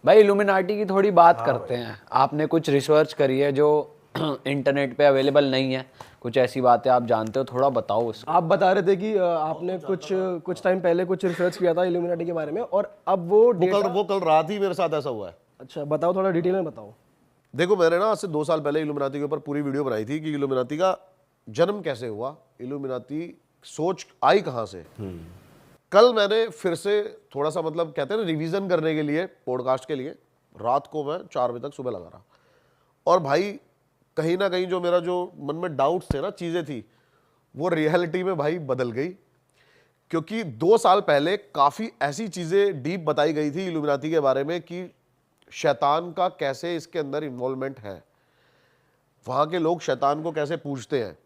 भाई इल्यूमिनाटी की थोड़ी बात करते हैं। आपने कुछ रिसर्च करी है जो इंटरनेट पे अवेलेबल नहीं है, कुछ ऐसी बातें आप जानते हो, थोड़ा बताओ उसको। आप बता रहे थे कि आपने कुछ कुछ टाइम पहले कुछ रिसर्च किया था इल्यूमिनाटी के बारे में, और अब वो डेटा। वो कल रात ही मेरे साथ ऐसा हुआ है। अच्छा बताओ, थोड़ा डिटेल में बताओ। देखो, मैंने ना आज से 2 साल पहले इल्यूमिनाती के ऊपर पूरी वीडियो बनाई थी कि इल्यूमिनाती का जन्म कैसे हुआ, इल्यूमिनाती सोच आई कहां से। कल मैंने फिर से थोड़ा सा, मतलब कहते हैं ना, रिवीजन करने के लिए, पॉडकास्ट के लिए, रात को मैं 4 बजे तक सुबह लगा रहा। और भाई कहीं ना कहीं जो मेरा जो मन में डाउट्स थे ना, चीजें थी, वो रियलिटी में भाई बदल गई। क्योंकि 2 साल पहले काफी ऐसी चीजें डीप बताई गई थी इल्यूमिनाती के बारे में कि शैतान का कैसे इसके अंदर इन्वॉल्वमेंट है, वहां के लोग शैतान को कैसे पूजते हैं।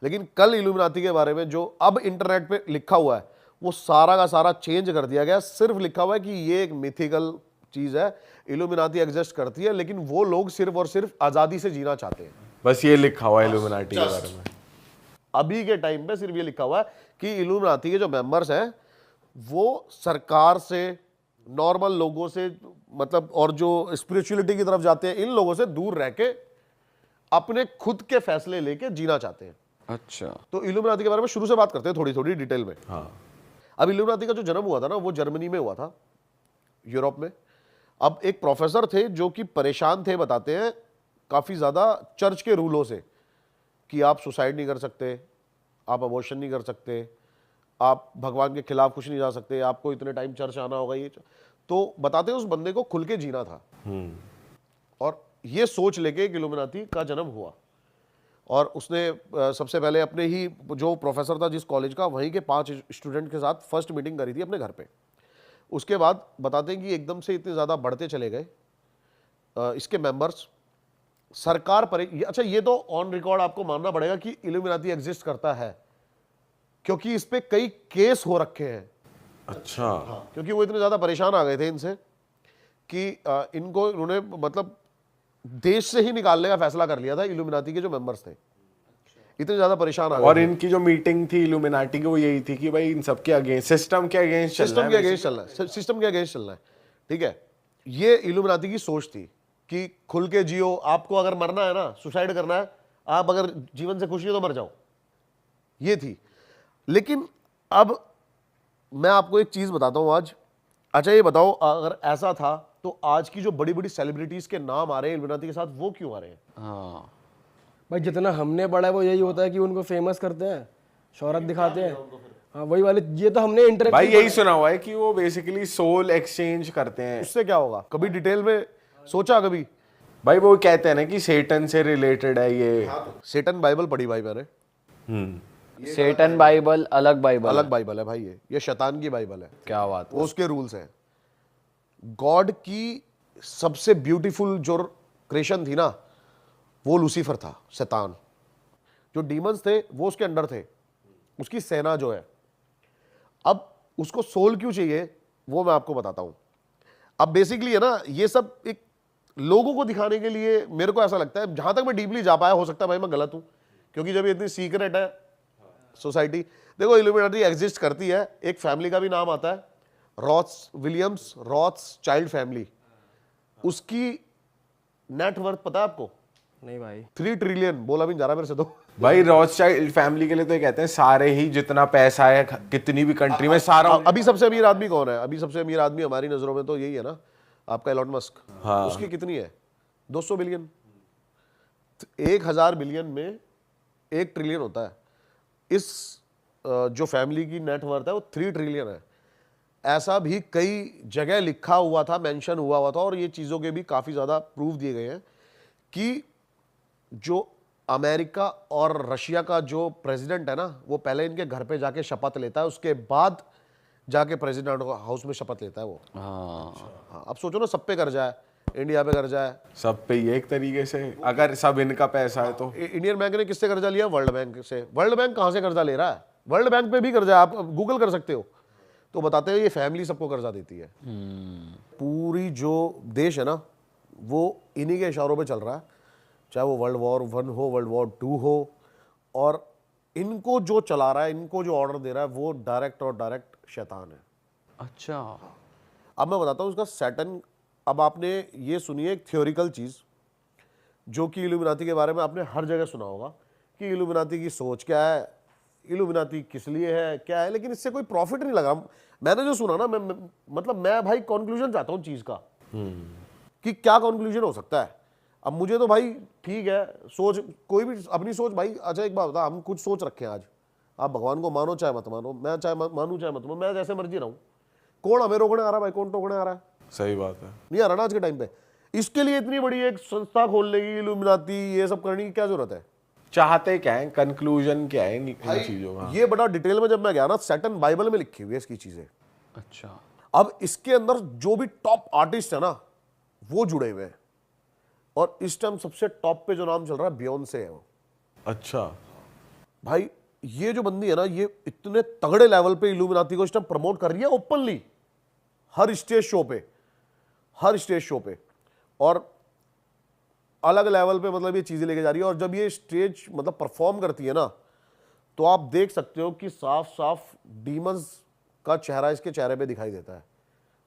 लेकिन कल इल्यूमिनाती के बारे में जो अब इंटरनेट पे लिखा हुआ है, वो सारा का सारा चेंज कर दिया गया। सिर्फ लिखा हुआ है कि ये एक मिथिकल चीज है, इल्यूमिनाती एग्जिस्ट करती है, लेकिन वो लोग सिर्फ और सिर्फ आजादी से जीना चाहते हैं। बस ये लिखा हुआ है इल्यूमिनाटी के बारे में। अभी के टाइम पे सिर्फ ये लिखा हुआ है कि इल्यूमिनाती के जो मेंबर्स हैं वो सरकार से, नॉर्मल लोगों से, मतलब और जो स्पिरिचुअलिटी की तरफ जाते हैं, इन लोगों से दूर रह के अपने खुद के फैसले लेके जीना चाहते हैं। अच्छा, तो इल्यूमिनाती के बारे में शुरू से बात करते हैं, थोड़ी थोड़ी डिटेल में। हाँ। अब इल्यूमिनाती का जो जन्म हुआ था ना, वो जर्मनी में हुआ था, यूरोप में। अब एक प्रोफेसर थे जो कि परेशान थे, बताते हैं, काफी ज्यादा चर्च के रूलों से, कि आप सुसाइड नहीं कर सकते, आप अबॉर्शन नहीं कर सकते, आप भगवान के खिलाफ कुछ नहीं जा सकते, आपको इतने टाइम चर्च आना होगा। ये तो बताते हैं उस बंदे को खुल के जीना था, और ये सोच लेके इल्यूमिनाती का जन्म हुआ। और उसने सबसे पहले अपने ही, जो प्रोफेसर था जिस कॉलेज का, वहीं के 5 स्टूडेंट के साथ फर्स्ट मीटिंग करी थी अपने घर पे। उसके बाद बताते हैं कि एकदम से इतने ज़्यादा बढ़ते चले गए इसके मेंबर्स। सरकार पर, अच्छा ये तो ऑन रिकॉर्ड आपको मानना पड़ेगा कि इल्यूमिनाती एग्जिस्ट करता है, क्योंकि इस पे कई केस हो रखे हैं। अच्छा। क्योंकि वो इतने ज़्यादा परेशान आ गए थे इनसे कि इनको, उन्होंने मतलब देश से ही निकालने का फैसला कर लिया था, इल्यूमिनाती के जो मेंबर्स थे इतने ज्यादा परेशान आ गए और थे। इनकी जो मीटिंग थी इल्यूमिनाटी की, वो यही थी कि भाई इन सबके अगेंस्ट, सिस्टम के अगेंस्ट चलना सिस्टम है। के अगेंस्ट चलना है, सिस्टम के अगेंस्ट चलना है, ठीक है। ये इल्यूमिनाती की सोच थी कि खुल के जियो, आपको अगर मरना है ना, सुसाइड करना है, आप अगर जीवन से खुशी हो तो मर जाओ, ये थी। लेकिन अब मैं आपको एक चीज बताता हूं आज। अच्छा ये बताओ, अगर ऐसा था तो आज की जो बड़ी बड़ी सेलिब्रिटीज के नाम आ रहे हैं इल्यूमिनाती के साथ, वो क्यों आ रहे हैं? हाँ भाई जितना हमने पढ़ा है वो यही होता है कि उनको फेमस करते हैं, शोहरत दिखाते हैं। हाँ वही वाले, ये तो हमने इंटरनेट भाई यही सुना हुआ है कि वो बेसिकली सोल एक्सचेंज करते हैं। उससे क्या होगा? कभी डिटेल में सोचा कभी? भाई वो कहते हैं ना कि सेटन से रिलेटेड है ये। सेटन बाइबल पढ़ी भाई मैंने। सेटन बाइबल अलग बाइबल अलग है। बाइबल है भाई, ये शैतान की बाइबल है। क्या बात वो उसके रूल्स हैं। गॉड की सबसे ब्यूटीफुल जो क्रिएशन थी ना, वो लूसीफर था, शैतान। जो डीमंस थे वो उसके अंडर थे, उसकी सेना जो है। अब उसको सोल क्यों चाहिए वो मैं आपको बताता हूं। अब बेसिकली है ना, ये सब एक लोगों को दिखाने के लिए, मेरे को ऐसा लगता है, जहां तक मैं डीपली जा पाया, हो सकता है भाई मैं गलत हूं, क्योंकि जब ये इतनी सीक्रेट है सोसाइटी। देखो इल्यूमिनाटी एग्जिस्ट करती है, एक फैमिली का भी नाम आता है, रॉथ्स विलियम्स रॉथ्स चाइल्ड फैमिली। उसकी नेटवर्थ पता है आपको? नहीं भाई। 3 ट्रिलियन, बोला भी नहीं जा रहा मेरे से तो। भाई रॉथस्चाइल्ड फैमिली के लिए तो ये कहते हैं सारे ही जितना पैसा है कितनी भी कंट्री में सारा। अभी सबसे अमीर आदमी कौन है? अभी सबसे अमीर आदमी हमारी नजरों में तो यही है ना, आपका एलॉन मस्क। हाँ। उसकी कितनी है? 200 बिलियन। 1000 बिलियन में 1 ट्रिलियन होता है। इस जो फैमिली की नेटवर्थ है वो 3 ट्रिलियन है। ऐसा भी कई जगह लिखा हुआ था, मेंशन हुआ था, और ये चीजों के भी काफी ज्यादा प्रूफ दिए गए हैं कि जो अमेरिका और रशिया का जो प्रेसिडेंट है ना, वो पहले इनके घर पे जाके शपथ लेता है, उसके बाद जाके प्रेसिडेंट हाउस में शपथ लेता है वो। हाँ, अब सोचो ना, सब पे कर्जा है, इंडिया पे कर्जा है, सब पे ही एक तरीके से, अगर सब इनका पैसा है तो। इंडियन बैंक ने किससे कर्जा लिया? वर्ल्ड बैंक से। वर्ल्ड बैंक कहां से कर्जा ले रहा है? वर्ल्ड बैंक पे भी कर्जा है, आप गूगल कर सकते हो। तो बताते हैं ये फैमिली सबको कर्जा देती है। पूरी जो देश है ना, वो इन्हीं के इशारों पे चल रहा है, चाहे वो वर्ल्ड वॉर 1 हो, वर्ल्ड वॉर 2 हो। और इनको जो चला रहा है, इनको जो ऑर्डर दे रहा है, वो डायरेक्ट और डायरेक्ट शैतान है। अच्छा। अब मैं बताता हूँ उसका सैटन अब आपने ये सुनी है एक थ्योरिकल चीज़ जो कि इल्यूमिनाती के बारे में आपने हर जगह सुना होगा कि इल्यूमिनाती की सोच क्या है, इल्यूमिनाती किस लिए है, क्या है, लेकिन इससे कोई प्रॉफिट नहीं लगा। मैंने जो सुना ना, मैं भाई कंक्लूजन चाहता हूँ चीज़ का कि क्या कंक्लूजन हो सकता है। अब मुझे तो भाई ठीक है, सोच कोई भी अपनी सोच भाई। अच्छा एक बात बता, हम कुछ सोच रखे हैं आज, आप भगवान को मानो चाहे मत मानो, मैं चाहे मानूं चाहे मत मानूं, मैं जैसे मर्जी रहूं, कौन हमें रोकने आ रहा है भाई? कौन टोकने आ रहा है? सही बात है। नहीं आ रहा ना आज के टाइम पे। इसके लिए इतनी बड़ी एक संस्था खोलने की, इल्यूमिनाती ये सब करने की क्या जरूरत है? चाहते क्या है, कंक्लूजन क्या है इन चीजों का? ये बड़ा डिटेल में जब मैं गया ना, सैटर्न बाइबल में लिखी हुई है इसकी चीजें। अच्छा, अब इसके अंदर जो भी टॉप आर्टिस्ट है ना, वो जुड़े हुए हैं, और इस टाइम सबसे टॉप पे जो नाम चल रहा है बियोंसे है वो। अच्छा भाई ये जो बंदी है ना, ये इतने तगड़े लेवल पे इल्यूमिनाती को इस टाइम प्रमोट कर रही है ओपनली, हर स्टेज शो पे, हर स्टेज शो पे, और अलग लेवल पे मतलब ये चीजें लेके जा रही है। और जब ये स्टेज मतलब परफॉर्म करती है ना, तो आप देख सकते हो कि साफ साफ डीमंस का चेहरा इसके चेहरे पे दिखाई देता है।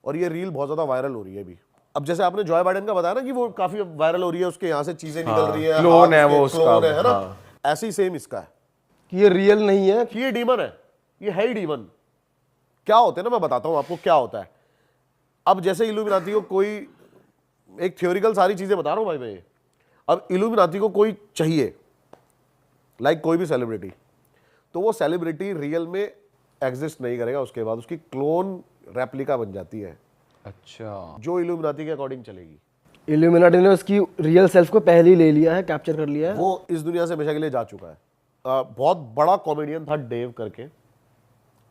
और ये रील बहुत ज्यादा वायरल हो रही है अभी। अब जैसे आपने जॉय बाइडेन का बताया ना कि वो काफी वायरल हो रही है, उसके यहाँ से चीजें निकल रही है, क्लोन है वो हाथ उसका, क्लोन है ना, हाँ। ऐसे ही सेम इसका है कि ये रियल नहीं है। कि ये डीमन है, ये है ही डीमन। क्या होते हैं ना, मैं बताता हूं आपको क्या होता है। अब जैसे इल्यूमिनाती को कोई, एक थ्योरिकल सारी चीजें बता रहा हूं भाई मैं ये। अब इल्यूमिनाती को कोई चाहिए, लाइक कोई भी सेलिब्रिटी, तो वो सेलिब्रिटी रियल में एग्जिस्ट नहीं करेगा, उसके बाद उसकी क्लोन रेप्लिका बन जाती है, अच्छा, जो इल्यूमिनाती के अकॉर्डिंग चलेगी। इल्यूमिनाटी ने उसकी रियल सेल्फ को पहले ही ले लिया है, कैप्चर कर लिया है। वो इस दुनिया से हमेशा के लिए जा चुका है। बहुत बड़ा कॉमेडियन था डेव करके,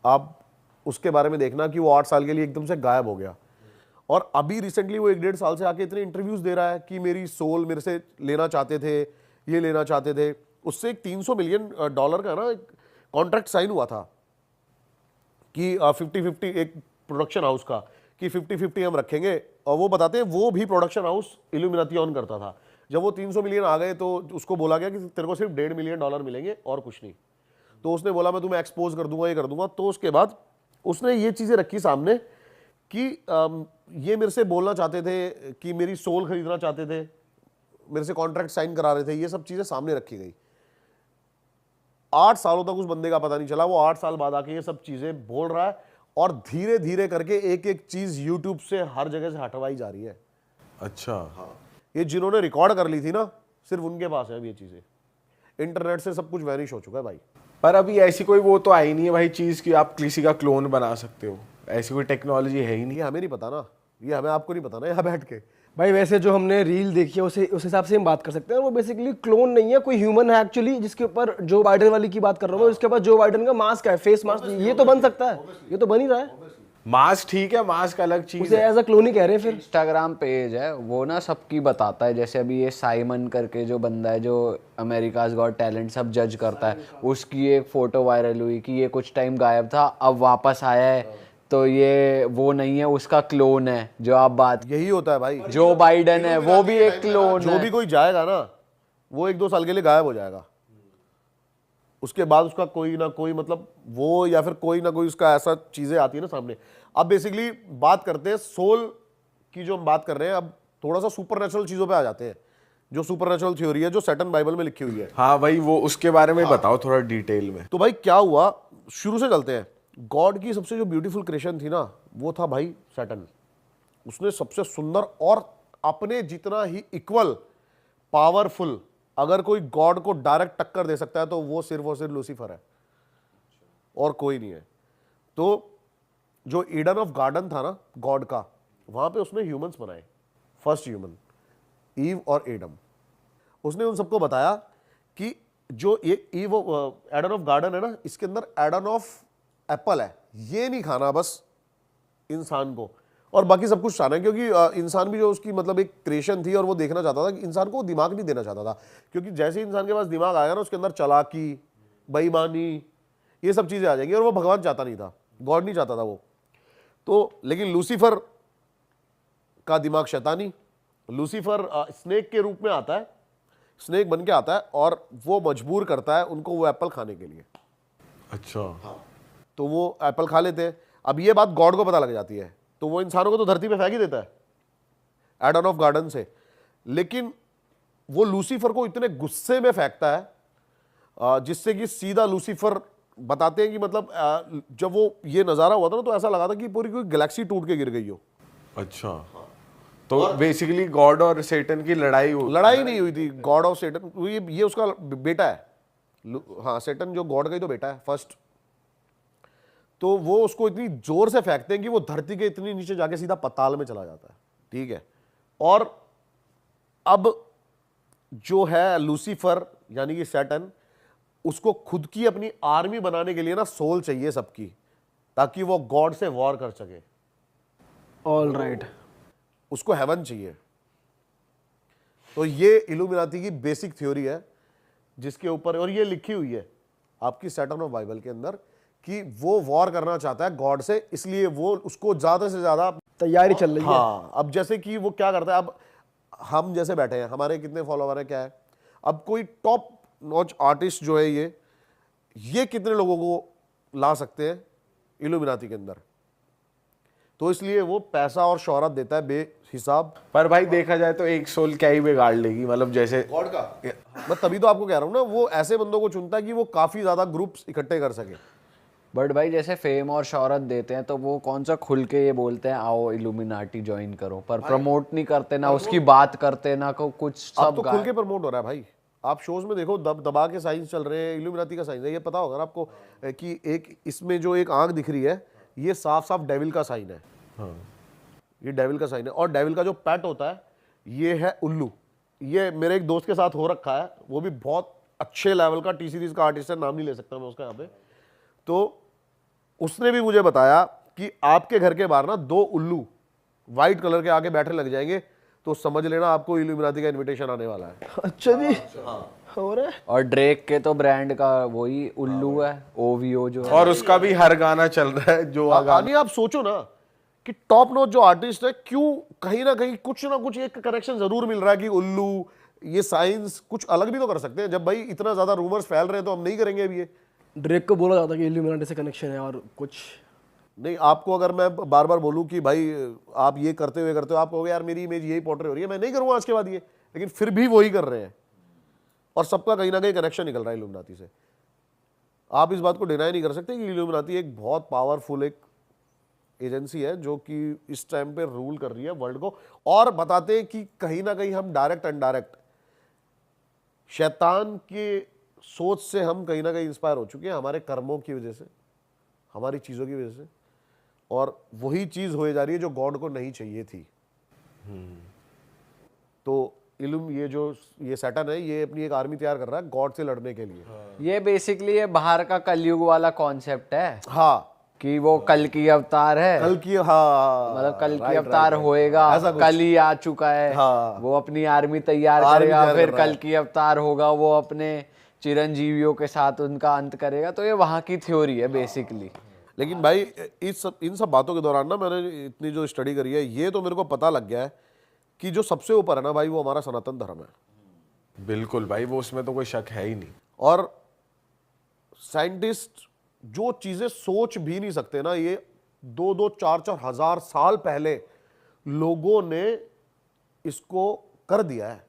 आप उसके बारे में देखना कि वो 8 साल के लिए एकदम से गायब हो गया, और अभी रिसेंटली वो 1-1.5 साल से आके इतने इंटरव्यूज दे रहा है कि मेरी सोल मेरे से लेना चाहते थे, ये लेना चाहते थे। उससे एक $300 मिलियन का ना कॉन्ट्रैक्ट साइन हुआ था कि 50-50 एक प्रोडक्शन हाउस का, कि 50-50 हम रखेंगे। और वो बताते हैं वो भी प्रोडक्शन हाउस इल्यूमिनाती ऑन करता था। जब वो 300 मिलियन आ गए तो उसको बोला गया कि तेरे को सिर्फ $1.5 मिलियन मिलेंगे और कुछ नहीं। तो उसने बोला मैं तुम्हें एक्सपोज कर दूंगा, ये कर दूंगा। तो उसके बाद उसने ये चीजें रखी सामने कि ये मेरे से बोलना चाहते थे कि मेरी सोल खरीदना चाहते थे, मेरे से कॉन्ट्रैक्ट साइन करा रहे थे, ये सब चीजें सामने रखी गई। 8 सालों तक उस बंदे का पता नहीं चला, वो 8 साल बाद आके ये सब चीजें बोल रहा है, और धीरे धीरे करके एक एक चीज यूट्यूब से हर जगह से हटवाई जा रही है। अच्छा हाँ, ये जिन्होंने रिकॉर्ड कर ली थी ना, सिर्फ उनके पास है अब ये चीजें। इंटरनेट से सब कुछ वैनिश हो चुका है भाई। पर अभी ऐसी कोई वो तो आई नहीं है भाई चीज कि आप किसी का क्लोन बना सकते हो, ऐसी कोई टेक्नोलॉजी है ही नहीं। ये हमें नहीं पता ना, ये हमें आपको नहीं पता ना यहाँ बैठ के। भाई वैसे जो हमने रील देखी है उस हिसाब से हम बात कर सकते हैं। वो बेसिकली क्लोन नहीं है, कोई ह्यूमन है एक्चुअली, जिसके ऊपर जो बाइडेन वाली की बात कर रहा हूँ, उसके पास जो बाइडेन का मास्क है, फेस मास्क, ये तो बन सकता है, ये तो बन ही रहा है। मास्क ठीक है, मास्क अलग चीज उसे है। एज अ क्लोन ही कह रहे हैं फिर। इंस्टाग्राम पेज है वो ना सबकी बताता है। जैसे अभी ये साइमन करके जो बंदा है जो अमेरिकाज गॉट टैलेंट सब जज करता है, उसकी एक फोटो वायरल हुई कि ये कुछ टाइम गायब था, अब वापस आया है, तो ये वो नहीं है, उसका क्लोन है। जो आप बात, यही होता है भाई, जो बाइडन है वो भी एक क्लोन जो है। भी कोई जाएगा ना, वो 1-2 साल के लिए गायब हो जाएगा। उसके बाद उसका कोई ना कोई मतलब वो, या फिर कोई ना कोई उसका ऐसा चीजें आती है ना सामने। अब बेसिकली बात करते हैं सोल की, जो हम बात कर रहे हैं, अब थोड़ा सा सुपरनेचुरल चीजों पे आ जाते हैं। जो सुपरनेचुरल थ्योरी है जो सैटर्न बाइबल में लिखी हुई है। हाँ भाई वो उसके बारे में बताओ थोड़ा डिटेल में। तो भाई क्या हुआ, शुरू से चलते हैं। गॉड की सबसे जो ब्यूटीफुल क्रिएशन थी ना, वो था भाई सैटर्न। उसने सबसे सुंदर और अपने जितना ही इक्वल पावरफुल, अगर कोई गॉड को डायरेक्ट टक्कर दे सकता है तो वो सिर्फ और सिर्फ लूसीफर है, और कोई नहीं है। तो जो ईडन ऑफ गार्डन था ना गॉड का, वहां पे उसने ह्यूमंस बनाए, फर्स्ट ह्यूमन ईव और एडम। उसने उन सबको बताया कि जो ये ईव एडन ऑफ गार्डन है ना, इसके अंदर एडन ऑफ एप्पल है, ये नहीं खाना बस इंसान को, और बाकी सब कुछ खाना है। क्योंकि इंसान भी जो उसकी मतलब एक क्रिएशन थी, और वो देखना चाहता था कि इंसान को दिमाग नहीं देना चाहता था, क्योंकि जैसे ही इंसान के पास दिमाग आएगा ना, उसके अंदर चालाकी, बेईमानी, ये सब चीजें आ जाएंगी, और वो भगवान चाहता नहीं था, गॉड नहीं चाहता था वो। तो लेकिन लूसीफर का दिमाग शैतानी, लूसीफर स्नेक के रूप में आता है, स्नेक बन के आता है, और वो मजबूर करता है उनको वो एप्पल खाने के लिए। अच्छा तो वो एप्पल खा लेते हैं। अब ये बात गॉड को पता लग जाती है, तो वो इंसानों को तो धरती पे फेंक ही देता है एडन ऑफ गार्डन से, लेकिन वो लूसीफर को इतने गुस्से में फेंकता है जिससे कि सीधा लूसीफर बताते हैं कि मतलब जब वो ये नजारा हुआ था ना तो ऐसा लगा था कि पूरी कोई गैलेक्सी टूट के गिर गई हो। अच्छा, तो बेसिकली गॉड और सेटन की लड़ाई नहीं हुई थी, गॉड ऑफ सेटन, ये उसका बेटा है। हाँ, सेटन जो गॉड का ही तो बेटा है फर्स्ट। तो वो उसको इतनी जोर से फेंकते हैं कि वो धरती के इतनी नीचे जाके सीधा पताल में चला जाता है। ठीक है, और अब जो है लूसीफर यानी कि सैटर्न, उसको खुद की अपनी आर्मी बनाने के लिए ना सोल चाहिए सबकी, ताकि वो गॉड से वॉर कर सके। ऑल राइट, उसको हेवन चाहिए। तो ये इल्यूमिनाती की बेसिक थ्योरी है जिसके ऊपर, और ये लिखी हुई है आपकी सैटर्न ऑफ बाइबल के अंदर कि वो वॉर करना चाहता है गॉड से, इसलिए वो उसको ज्यादा से ज्यादा तैयारी चल रही है। हाँ, अब जैसे कि वो क्या करता है, अब हम जैसे बैठे हैं, हमारे कितने फॉलोवर है क्या है, अब कोई टॉप नॉच आर्टिस्ट जो है ये कितने लोगों को ला सकते हैं इल्यूमिनाती के अंदर, तो इसलिए वो पैसा और शोहरत देता है बेहिसाब। पर भाई देखा जाए तो एक सोल क्या ही बिगाड़ लेगी, मतलब जैसे गॉड का मैं तभी तो आपको कह रहा हूं ना, वो ऐसे बंदों को चुनता है कि वो काफी ज्यादा ग्रुप्स इकट्ठे कर सके। बट भाई जैसे फेम और शोहरत देते हैं तो वो कौन सा खुल के ये बोलते हैं आओ इल्यूमिनाटी ज्वाइन करो, पर प्रमोट नहीं करते, ना उसकी बात करते, ना को कुछ अब सब तो खुल के प्रमोट हो रहा है भाई। आप शोज में देखो, दबा के साइंस चल रहे हैं, इल्यूमिनाती का साइंस है। ये पता होगा ना आपको कि एक इसमें जो एक आंख दिख रही है ये साफ साफ डेविल का साइन है। हाँ। ये डेविल का साइन है, और डेविल का जो पेट होता है ये है उल्लू। ये मेरे एक दोस्त के साथ हो रखा है, वो भी बहुत अच्छे लेवल का टी सीरीज का आर्टिस्ट है, नाम नहीं ले सकता मैं उसका यहाँ पे। तो उसने भी मुझे बताया कि आपके घर के बाहर ना 2 उल्लू व्हाइट कलर के आगे बैठे लग जाएंगे तो समझ लेना आपको इल्यूमिनाती का इनविटेशन आने वाला है। अच्छा जी, हो रहा है। और ड्रेक के तो ब्रांड का वही उल्लू है, ओवीओ जो है। और उसका भी हर गाना चल रहा है जो यानी आप सोचो ना कि टॉप नॉच जो आर्टिस्ट है, क्यों कहीं ना कहीं कुछ ना कुछ एक कनेक्शन जरूर मिल रहा है कि उल्लू, ये साइंस कुछ अलग भी तो कर सकते हैं। जब भाई इतना ज्यादा रूमर्स फैल रहे हैं तो हम नहीं करेंगे अभी ये। ड्रेक को बोला जाता है कि इल्यूमिनाटी से कनेक्शन है, और कुछ नहीं, आपको अगर मैं बार बार बोलूं कि भाई आप ये करते हो आप कहोगे यार मेरी इमेज यही पोर्ट्रे हो रही है, मैं नहीं करूंगा आज के बाद ये, लेकिन फिर भी वही कर रहे हैं और सबका कहीं ना कहीं कनेक्शन निकल रहा है इल्यूमिनाती से। आप इस बात को डिनाई नहीं कर सकते कि इल्यूमिनाती एक बहुत पावरफुल एक एजेंसी है जो कि इस टाइम पे रूल कर रही है वर्ल्ड को, और बताते हैं कि कहीं ना कहीं हम डायरेक्ट इनडायरेक्ट शैतान के सोच से हम कहीं ना कहीं इंस्पायर हो चुके हैं, हमारे कर्मों की वजह से, हमारी चीज़ों की वजह से, और वही चीज़ हो जा रही है जो गॉड को नहीं चाहिए थी। तो ये सैटर्न है, ये अपनी एक आर्मी तैयार कर रहा है गॉड से लड़ने के लिए। ये बेसिकली ये बाहर का कलयुग वाला कॉन्सेप्ट है हाँ, कि वो कल की अवतार है, कल की, हाँ मतलब कल की अवतार होएगा, कल ही आ चुका है। हाँ। वो अपनी आर्मी तैयार आर्मी करेगा, तैयार फिर कर रहा कल की अवतार होगा, वो अपने चिरंजीवियों के साथ उनका अंत करेगा। तो ये वहाँ की थ्योरी है बेसिकली। लेकिन भाई इन सब बातों के दौरान ना मैंने इतनी जो स्टडी करी है, ये तो मेरे को पता लग गया है कि जो सबसे ऊपर है ना भाई, वो हमारा सनातन धर्म है। बिल्कुल भाई, वो उसमें तो कोई शक है ही नहीं। और साइंटिस्ट जो चीजें सोच भी नहीं सकते ना, ये 2-2, 4-4 हजार साल पहले लोगों ने इसको कर दिया है।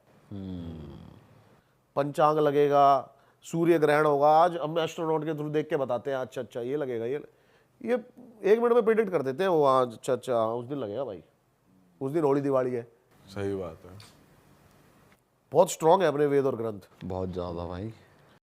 पंचांग लगेगा, सूर्य ग्रहण होगा, आज हम एस्ट्रोनॉट के थ्रू देख के बताते हैं अच्छा ये लगेगा, ये 1 मिनट में प्रेडिक्ट कर देते हैं वो, आज अच्छा उस दिन लगेगा भाई, उस दिन होली दिवाली है। सही बात है। बहुत स्ट्रांग है अपने वेद और ग्रंथ। बहुत ज्यादा भाई।